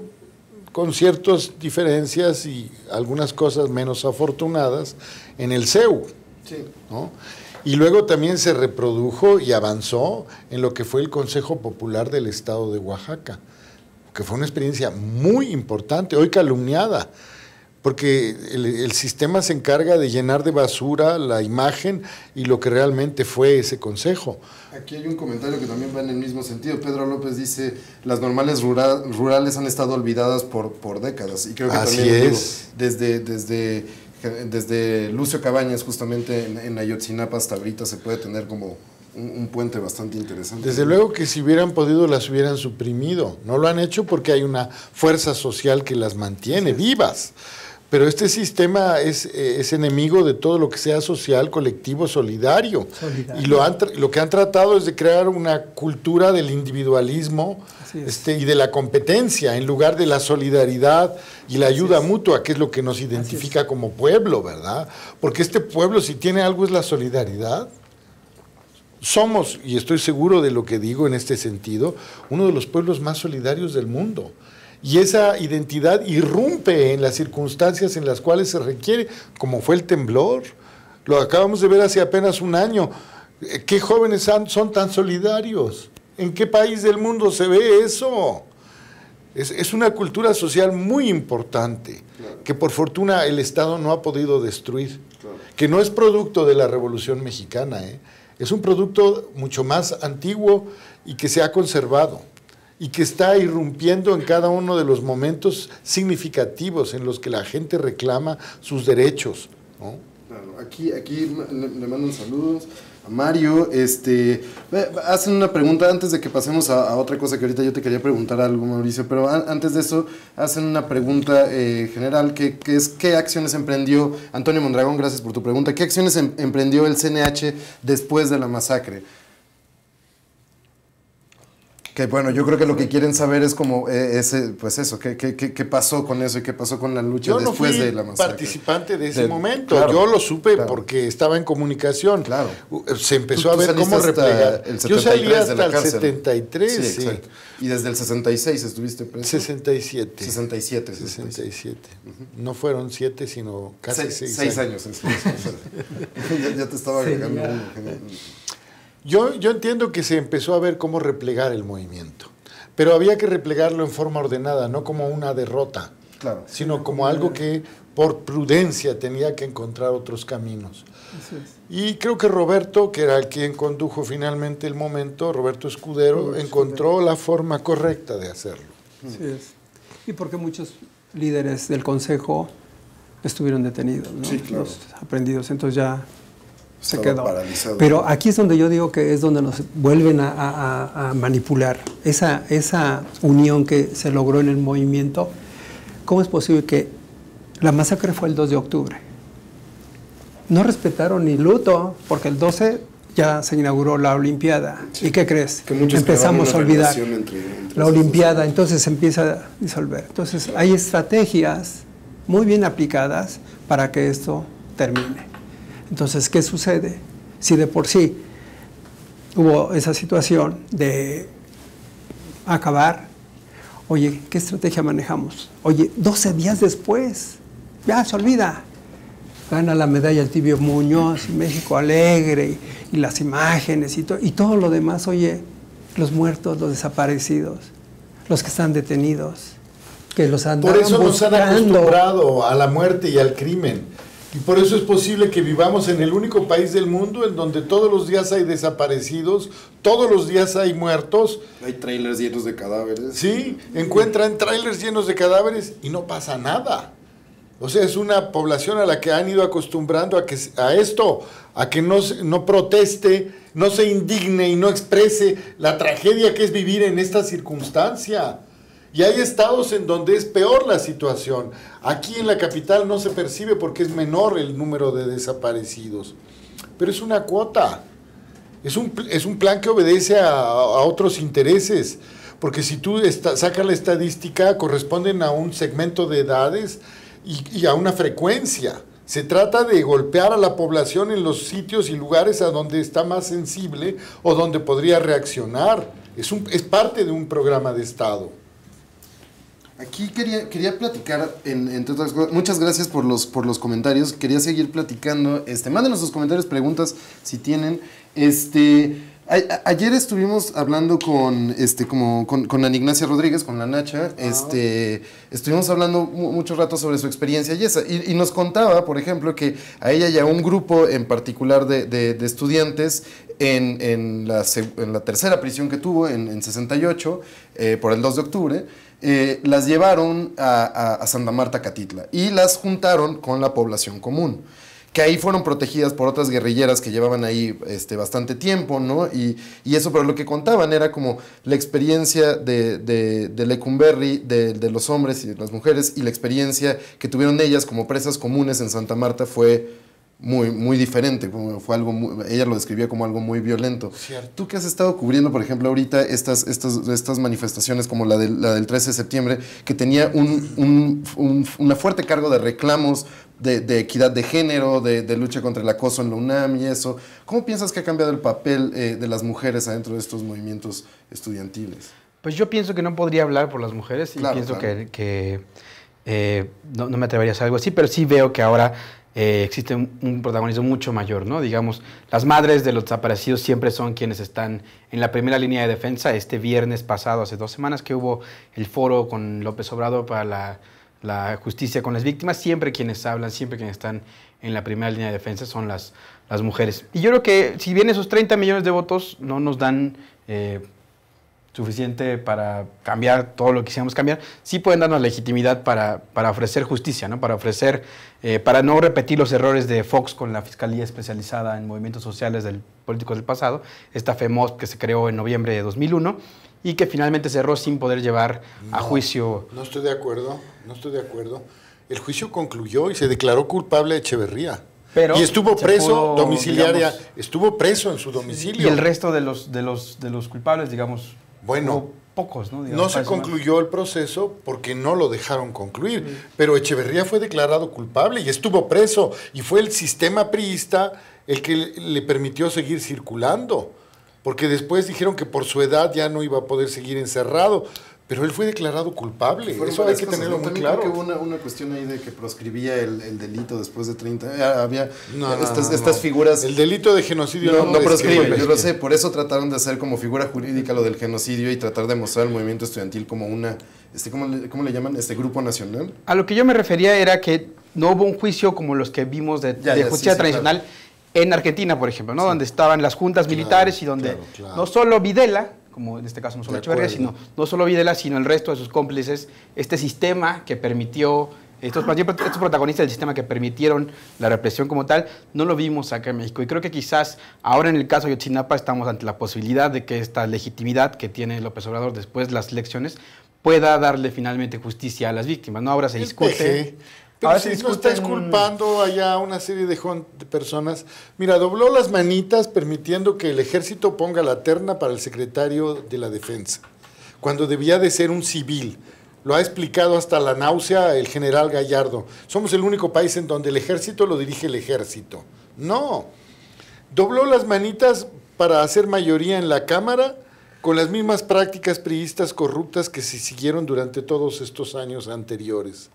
con ciertas diferencias y algunas cosas menos afortunadas en el CEU, sí, ¿no? Y luego también se reprodujo y avanzó en lo que fue el Consejo Popular del Estado de Oaxaca, que fue una experiencia muy importante, hoy calumniada, porque el sistema se encarga de llenar de basura la imagen y lo que realmente fue ese consejo. Aquí hay un comentario que también va en el mismo sentido. Pedro López dice, las normales rurales han estado olvidadas por décadas. Y creo que así también es. Desde Lucio Cabañas, justamente en Ayotzinapa hasta ahorita, se puede tener como un puente bastante interesante. Desde luego que si hubieran podido las hubieran suprimido. No lo han hecho porque hay una fuerza social que las mantiene vivas. Pero este sistema es enemigo de todo lo que sea social, colectivo, solidario. Y lo que han tratado es de crear una cultura del individualismo y de la competencia en lugar de la solidaridad y la ayuda mutua, que es lo que nos identifica como pueblo, ¿verdad? Porque este pueblo, si tiene algo, es la solidaridad. Somos, y estoy seguro de lo que digo en este sentido, uno de los pueblos más solidarios del mundo. Y esa identidad irrumpe en las circunstancias en las cuales se requiere, como fue el temblor. Lo acabamos de ver hace apenas un año. ¿Qué jóvenes son tan solidarios? ¿En qué país del mundo se ve eso? Es una cultura social muy importante, claro, que por fortuna el Estado no ha podido destruir, claro, que no es producto de la Revolución Mexicana, es un producto mucho más antiguo y que se ha conservado y que está irrumpiendo en cada uno de los momentos significativos en los que la gente reclama sus derechos, ¿no? Claro, aquí le mandan saludos a Mario. Hacen una pregunta antes de que pasemos a otra cosa que ahorita yo te quería preguntar algo, Mauricio, pero antes de eso hacen una pregunta general que es ¿qué acciones emprendió Antonio Mondragón? Gracias por tu pregunta. ¿Qué acciones emprendió el CNH después de la masacre? Que bueno, yo creo que lo que quieren saber es como pues eso, ¿qué pasó con eso y qué pasó con la lucha después de la masacre? Yo no fui participante de ese momento, claro, yo lo supe, claro, porque estaba en comunicación. Claro. Se empezó a ver cómo replegar. Yo salí hasta el 73, sí, exacto. Y desde el 66 estuviste preso. 67. 67. No fueron 7, sino casi 6 años. Ya te estaba agregando uno. Yo entiendo que se empezó a ver cómo replegar el movimiento, pero había que replegarlo en forma ordenada, no como una derrota. Claro. sino como algo que por prudencia tenía que encontrar otros caminos. Así es. Y creo que Roberto, que era el quien condujo finalmente el momento, Roberto Escudero, encontró la forma correcta de hacerlo. Así es. Y porque muchos líderes del Consejo estuvieron detenidos, ¿no? Sí, claro. Los aprendidos, entonces ya se Estaba quedó. paralizado. Pero aquí es donde yo digo que es donde nos vuelven a manipular. Esa unión que se logró en el movimiento, ¿cómo es posible que la masacre fue el 2 de octubre? No respetaron ni luto, porque el 12 ya se inauguró la Olimpiada. Sí. ¿Y qué crees? Que muchos Empezamos a creaban una olvidar relación entre la esas Olimpiada, dos. entonces se empieza a disolver. Entonces hay estrategias muy bien aplicadas para que esto termine. Entonces, ¿qué sucede? Si de por sí hubo esa situación de acabar, oye, ¿qué estrategia manejamos? Oye, 12 días después, ya se olvida. Gana la medalla el Tibio Muñoz, México alegre, y las imágenes y todo lo demás. Oye, los muertos, los desaparecidos, los que están detenidos, que los andaban Por eso nos han buscando. acostumbrado a la muerte y al crimen. Y por eso es posible que vivamos en el único país del mundo en donde todos los días hay desaparecidos, todos los días hay muertos. Hay trailers llenos de cadáveres. Sí, encuentran trailers llenos de cadáveres y no pasa nada. O sea, es una población a la que han ido acostumbrando a esto, a que no proteste, no se indigne y no exprese la tragedia que es vivir en esta circunstancia. Y hay estados en donde es peor la situación. Aquí en la capital no se percibe porque es menor el número de desaparecidos. Pero es una cuota. Es un plan que obedece a otros intereses. Porque si tú sacas la estadística, corresponden a un segmento de edades y a una frecuencia. Se trata de golpear a la población en los sitios y lugares a donde está más sensible o donde podría reaccionar. Es parte de un programa de Estado. Aquí quería platicar, entre otras cosas, muchas gracias por los comentarios, quería seguir platicando, mándenos sus comentarios, preguntas, si tienen, ayer estuvimos hablando con Ana Ignacia Rodríguez, con la Nacha, estuvimos hablando mucho rato sobre su experiencia y nos contaba, por ejemplo, que a ella y a un grupo en particular de estudiantes en la tercera prisión que tuvo, en 68, por el 2 de octubre, las llevaron a Santa Marta, Catitla, y las juntaron con la población común, que ahí fueron protegidas por otras guerrilleras que llevaban ahí bastante tiempo, ¿no? Y eso, pero lo que contaban era como la experiencia de Lecumberri, de los hombres y de las mujeres, y la experiencia que tuvieron ellas como presas comunes en Santa Marta fue muy, muy diferente, fue algo ella lo describía como algo muy violento. Cierto. Tú que has estado cubriendo, por ejemplo, ahorita estas manifestaciones como la del 13 de septiembre, que tenía una fuerte cargo de reclamos de equidad de género, de lucha contra el acoso en la UNAM y eso, ¿cómo piensas que ha cambiado el papel de las mujeres adentro de estos movimientos estudiantiles? Pues yo pienso que no podría hablar por las mujeres y Claro, pienso claro. que no me atrevería a hacer algo así, pero sí veo que ahora existe un protagonismo mucho mayor, ¿no? Digamos, las madres de los desaparecidos siempre son quienes están en la primera línea de defensa. Este viernes pasado, hace 2 semanas, que hubo el foro con López Obrador para la justicia con las víctimas, siempre quienes hablan, siempre quienes están en la primera línea de defensa son las mujeres. Y yo creo que si bien esos 30 millones de votos no nos dan suficiente para cambiar todo lo que quisiéramos cambiar, sí pueden darnos legitimidad para ofrecer justicia, ¿no? Para no repetir los errores de Fox con la Fiscalía Especializada en Movimientos Sociales Políticos del pasado, esta FEMOSP que se creó en noviembre de 2001 y que finalmente cerró sin poder llevar a juicio. No estoy de acuerdo. El juicio concluyó y se declaró culpable a Echeverría. Pero y estuvo se preso pudo, domiciliaria, digamos, estuvo preso en su domicilio. y el resto de los culpables, digamos, Bueno, hubo pocos, ¿no? Digamos, no se parece más. concluyó el proceso porque no lo dejaron concluir, pero Echeverría fue declarado culpable y estuvo preso, y fue el sistema priista el que le permitió seguir circulando, porque después dijeron que por su edad ya no iba a poder seguir encerrado, Pero él fue declarado culpable, Fueron eso hay varias que cosas, tenerlo ¿no? muy También claro. creo que hubo una cuestión ahí de que proscribía el delito después de 30. Había No, estas figuras. El delito de genocidio No proscribe, yo lo prescribe. sé, por eso trataron de hacer como figura jurídica lo del genocidio y tratar de mostrar al movimiento estudiantil como una, ¿cómo le llaman? Grupo nacional. A lo que yo me refería era que no hubo un juicio como los que vimos de justicia sí, tradicional en Argentina, por ejemplo, ¿no? Sí. Donde estaban las juntas militares y donde no solo Videla, como en este caso no solo Echeverría, sino no solo Videla, sino el resto de sus cómplices, este sistema que permitió, estos protagonistas del sistema que permitieron la represión como tal, no lo vimos acá en México. Y creo que quizás ahora en el caso de Ayotzinapa estamos ante la posibilidad de que esta legitimidad que tiene López Obrador después de las elecciones pueda darle finalmente justicia a las víctimas, ¿no? Ahora se discute... Pero si no está exculpando allá a una serie de personas. Mira, dobló las manitas permitiendo que el ejército ponga la terna para el secretario de la defensa, cuando debía de ser un civil. Lo ha explicado hasta la náusea el general Gallardo. Somos el único país en donde el ejército lo dirige el ejército. No. Dobló las manitas para hacer mayoría en la Cámara con las mismas prácticas priistas corruptas que se siguieron durante todos estos años anteriores.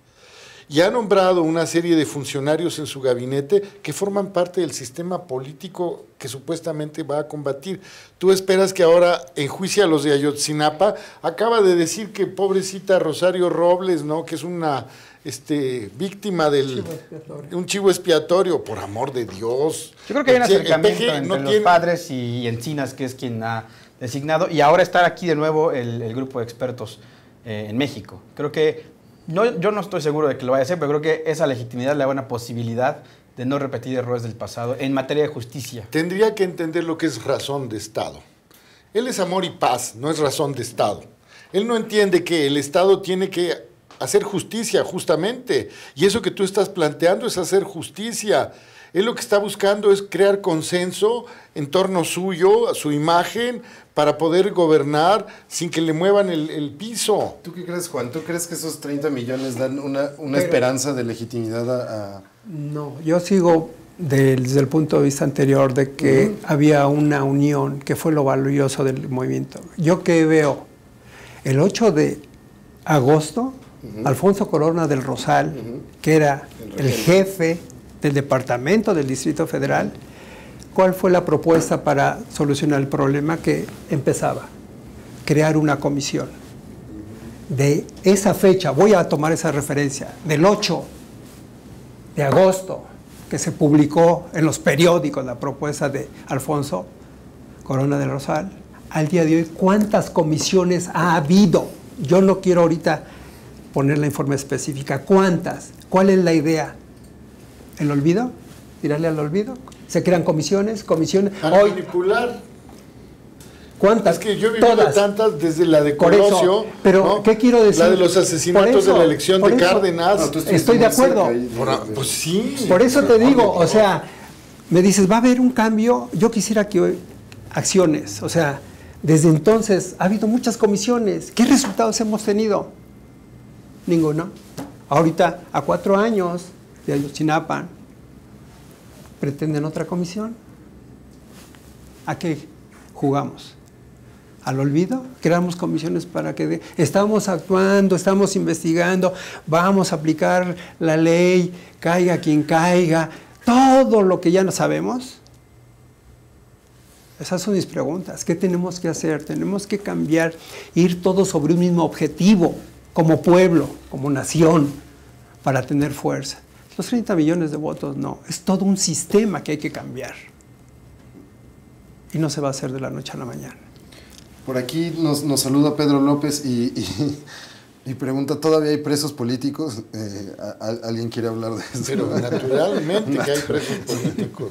Y ha nombrado una serie de funcionarios en su gabinete que forman parte del sistema político que supuestamente va a combatir. Tú esperas que ahora enjuicie a los de Ayotzinapa. Acaba de decir que pobrecita Rosario Robles, ¿no? Que es una víctima de un chivo expiatorio, por amor de Dios. Yo creo que hay un acercamiento entre los padres y Encinas, que es quien ha designado, y ahora está aquí de nuevo el grupo de expertos en México. Creo que yo no estoy seguro de que lo vaya a hacer, pero creo que esa legitimidad le da una posibilidad de no repetir errores del pasado en materia de justicia. Tendría que entender lo que es razón de Estado. Él es amor y paz, no es razón de Estado. Él no entiende que el Estado tiene que hacer justicia, justamente. Y eso que tú estás planteando es hacer justicia. Él lo que está buscando es crear consenso en torno suyo, a su imagen, para poder gobernar sin que le muevan el piso. ¿Tú qué crees, Juan? ¿Tú crees que esos 30 millones dan una esperanza de legitimidad a...? No, yo sigo desde el punto de vista anterior de que había una unión, que fue lo valioso del movimiento. Yo que veo, el 8 de agosto, Alfonso Corona del Rosal, que era el jefe del departamento del Distrito Federal, ¿cuál fue la propuesta para solucionar el problema que empezaba? Crear una comisión. De esa fecha, voy a tomar esa referencia, del 8 de agosto, que se publicó en los periódicos la propuesta de Alfonso Corona del Rosal, al día de hoy, ¿cuántas comisiones ha habido? Yo no quiero ahorita poner la informe específica. ¿Cuántas? ¿Cuál es la idea? ¿El olvido? ¿Tirarle al olvido? ¿Se crean comisiones? Hoy, manipular. ¿Cuántas? Es que yo he vivido todas. Tantas, desde la de Colosio. Pero, ¿no? ¿qué quiero decir? La de los asesinatos de la elección de Cárdenas. No, estoy de acuerdo. Pues sí. Por eso te digo, o sea, me dices, va a haber un cambio. Yo quisiera que hoy, acciones, o sea, desde entonces ha habido muchas comisiones. ¿Qué resultados hemos tenido? Ninguno. Ahorita, a 4 años de Ayotzinapa, ¿pretenden otra comisión? ¿A qué jugamos? ¿Al olvido? Creamos comisiones para que... Estamos actuando, estamos investigando, vamos a aplicar la ley, caiga quien caiga, todo lo que ya no sabemos. Esas son mis preguntas. ¿Qué tenemos que hacer? Tenemos que cambiar, ir todos sobre un mismo objetivo, como pueblo, como nación, para tener fuerza. Los 30 millones de votos no, es todo un sistema que hay que cambiar. Y no se va a hacer de la noche a la mañana. Por aquí nos saluda Pedro López y pregunta, ¿todavía hay presos políticos? ¿Alguien quiere hablar de eso? Pero naturalmente que hay presos políticos.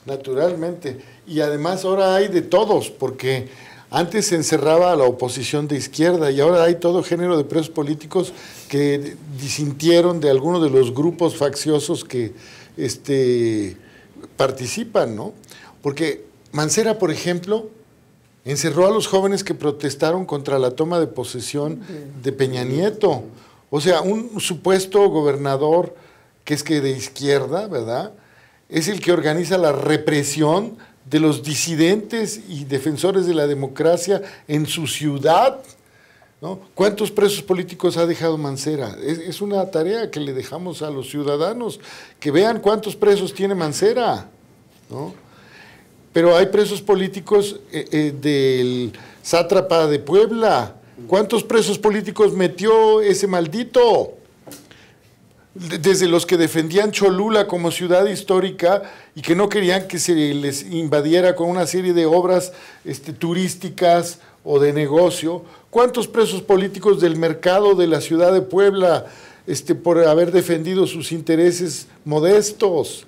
Naturalmente. Y además ahora hay de todos, porque antes se encerraba a la oposición de izquierda y ahora hay todo género de presos políticos que disintieron de algunos de los grupos facciosos que participan, ¿no? Porque Mancera, por ejemplo, encerró a los jóvenes que protestaron contra la toma de posesión de Peña Nieto. O sea, un supuesto gobernador que es que de izquierda, ¿verdad?, es el que organiza la represión de los disidentes y defensores de la democracia en su ciudad. ¿no? ¿Cuántos presos políticos ha dejado Mancera? Es una tarea que le dejamos a los ciudadanos, que vean cuántos presos tiene Mancera, ¿no? Pero hay presos políticos del sátrapa de Puebla. ¿Cuántos presos políticos metió ese maldito? Desde los que defendían Cholula como ciudad histórica y que no querían que se les invadiera con una serie de obras turísticas o de negocio. ¿Cuántos presos políticos del mercado de la ciudad de Puebla por haber defendido sus intereses modestos?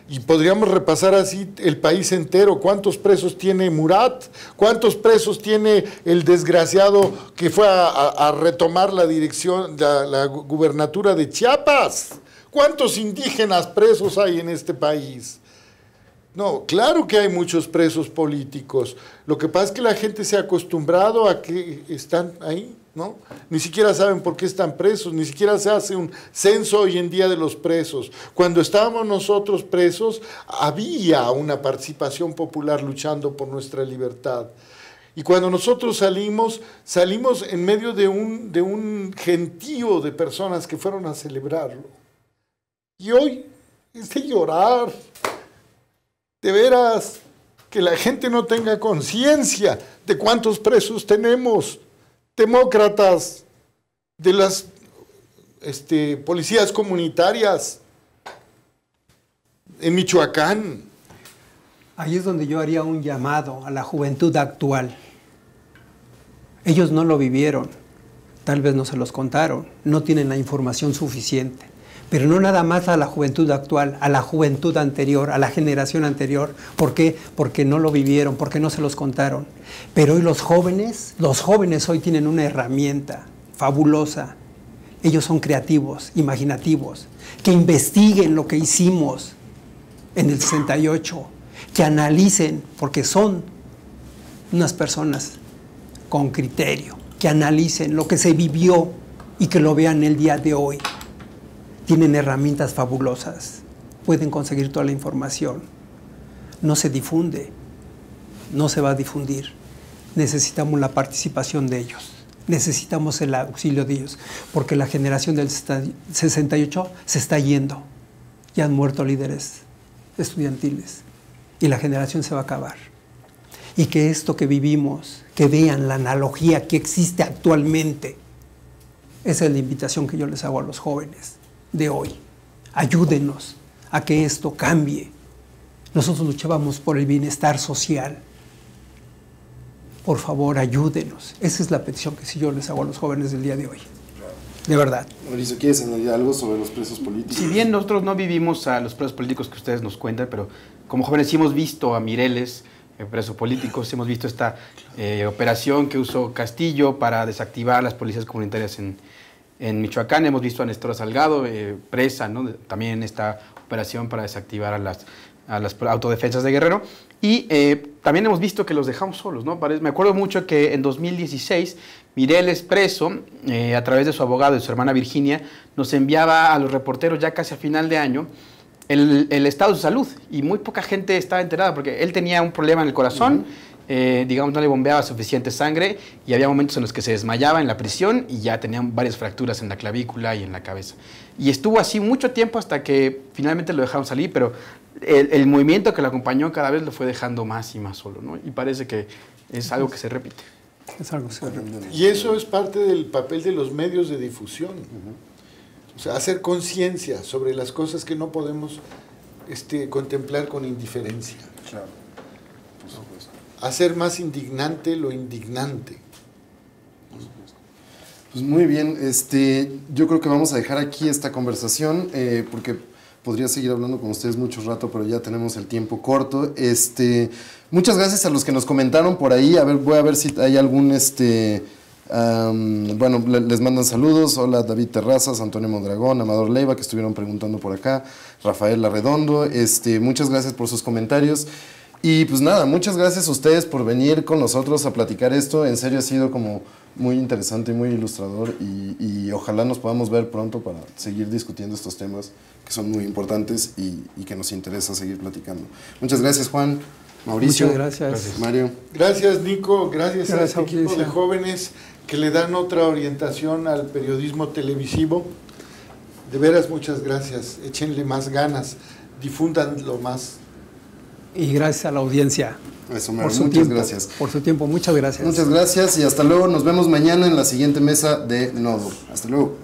Y podríamos repasar así el país entero. ¿Cuántos presos tiene Murat? ¿Cuántos presos tiene el desgraciado que fue a retomar la dirección, la gubernatura de Chiapas? ¿Cuántos indígenas presos hay en este país? No, claro que hay muchos presos políticos. Lo que pasa es que la gente se ha acostumbrado a que están ahí, ¿no? Ni siquiera saben por qué están presos, ni siquiera se hace un censo hoy en día de los presos. Cuando estábamos nosotros presos, había una participación popular luchando por nuestra libertad. Y cuando nosotros salimos en medio de un gentío de personas que fueron a celebrarlo. Y hoy es de llorar. De veras, que la gente no tenga conciencia de cuántos presos tenemos, demócratas, de las policías comunitarias en Michoacán. Ahí es donde yo haría un llamado a la juventud actual. Ellos no lo vivieron, tal vez no se los contaron, no tienen la información suficiente. Pero no nada más a la juventud actual, a la juventud anterior, a la generación anterior. ¿Por qué? Porque no lo vivieron, porque no se los contaron. Pero hoy los jóvenes hoy tienen una herramienta fabulosa. Ellos son creativos, imaginativos, que investiguen lo que hicimos en el 68, que analicen, porque son unas personas con criterio, que analicen lo que se vivió y que lo vean el día de hoy. Tienen herramientas fabulosas, pueden conseguir toda la información. No se difunde, no se va a difundir. Necesitamos la participación de ellos, necesitamos el auxilio de ellos, porque la generación del 68 se está yendo. Ya han muerto líderes estudiantiles y la generación se va a acabar. Y que esto que vivimos, que vean la analogía que existe actualmente, esa es la invitación que yo les hago a los jóvenes de hoy. Ayúdenos a que esto cambie. Nosotros luchábamos por el bienestar social. Por favor, ayúdenos. Esa es la petición que sí yo les hago a los jóvenes del día de hoy. De verdad. Mauricio, ¿quieres añadir algo sobre los presos políticos? Si bien nosotros no vivimos a los presos políticos que ustedes nos cuentan, pero como jóvenes sí hemos visto a Mireles, preso político, sí hemos visto esta operación que usó Castillo para desactivar las policías comunitarias en Michoacán. Hemos visto a Nestora Salgado presa, ¿no? También esta operación para desactivar a las autodefensas de Guerrero. Y también hemos visto que los dejamos solos, ¿no? Me acuerdo mucho que en 2016 Mireles preso, a través de su abogado y su hermana Virginia, nos enviaba a los reporteros ya casi a final de año el estado de su salud, y muy poca gente estaba enterada porque él tenía un problema en el corazón. Digamos, no le bombeaba suficiente sangre y había momentos en los que se desmayaba en la prisión y ya tenían varias fracturas en la clavícula y en la cabeza. Y estuvo así mucho tiempo hasta que finalmente lo dejaron salir, pero el movimiento que lo acompañó cada vez lo fue dejando más y más solo, ¿no? Y parece que es algo que se repite. Es algo que se repite. Y eso es parte del papel de los medios de difusión. O sea, hacer conciencia sobre las cosas que no podemos contemplar con indiferencia. Claro, por supuesto. Hacer más indignante lo indignante. Pues muy bien, yo creo que vamos a dejar aquí esta conversación porque podría seguir hablando con ustedes mucho rato, pero ya tenemos el tiempo corto. Muchas gracias a los que nos comentaron por ahí. A ver, voy a ver si hay algún bueno, les mandan saludos. Hola David Terrazas, Antonio Mondragón, Amador Leiva, que estuvieron preguntando por acá, Rafael Arredondo. Muchas gracias por sus comentarios. Y pues nada, muchas gracias a ustedes por venir con nosotros a platicar esto. En serio ha sido como muy interesante y muy ilustrador y ojalá nos podamos ver pronto para seguir discutiendo estos temas que son muy importantes y que nos interesa seguir platicando. Muchas gracias, Juan. Mauricio. Muchas gracias. Mario. Gracias, Nico. Gracias a Gracias, este equipo audiencia. de jóvenes que le dan otra orientación al periodismo televisivo. De veras, muchas gracias. Échenle más ganas, difúndanlo más. Y gracias a la audiencia. Eso, Por Mario. su Muchas tiempo, gracias. por su tiempo, muchas gracias. Muchas gracias y hasta luego. Nos vemos mañana en la siguiente mesa de Nodo. Hasta luego.